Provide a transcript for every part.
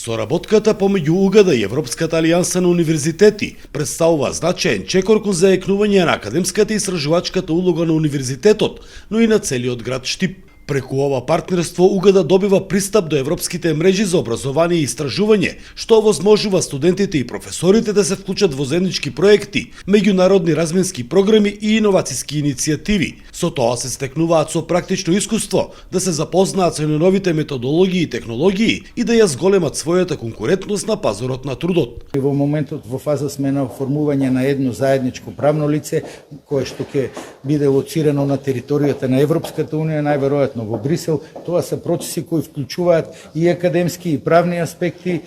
Соработката помеѓу УГД и Европската алијанса на универзитети представува значаен чекор кон заекнување на академската и истражувачката улога на универзитетот, но и на целиот град Штип. Преку ова партнерство УГД добива пристап до европските мрежи за образование и истражување, што овозможува студентите и професорите да се вклучат во заеднички проекти, меѓународни разменски програми и иновацијски иницијативи. Со тоа се стекнуваат со практично искуство, да се запознаат со новите методологии и технологии и да ја зголемат својата конкурентност на пазарот на трудот. Во моментот во фаза сме на формување на едно заедничко правно лице, кое што ќе биде лоцирано на територијата на Европската унија, најверојатно во Брисел. Тоа се процеси кои вклучуваат и академски и правни аспекти,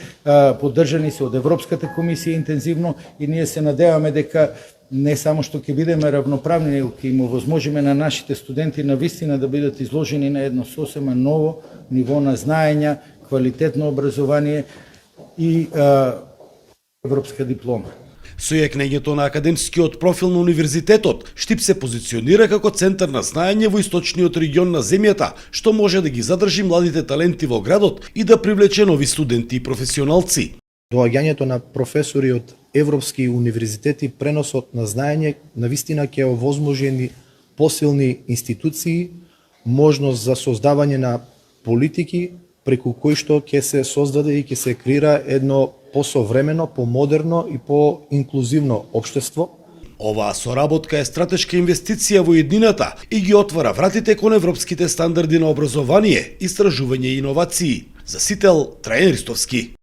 поддржани се од Европската комисија интензивно, и ние се надеваме дека не само што ќе бидеме равноправни, него ќе им овозможиме на нашите студенти навистина да бидат изложени на едно сосема ново ниво на знаења, квалитетно образование и европска диплома. Со јакнењето на академскиот профил на универзитетот, Штип се позиционира како центар на знаење во источниот регион на земјата, што може да ги задржи младите таленти во градот и да привлече нови студенти и професионалци. Доаѓањето на професори од европски универзитети, преносот на знаење навистина ќе овозможи посилни институции, можност за создавање на политики преку кои што ќе се создаде и ќе се креира едно посовремено, помодерно и поинклузивно општество. Оваа соработка е стратешка инвестиција во еднината и ги отвара вратите кон европските стандарди на образование, истражување и иновации. За Сител, Трајан Ристовски.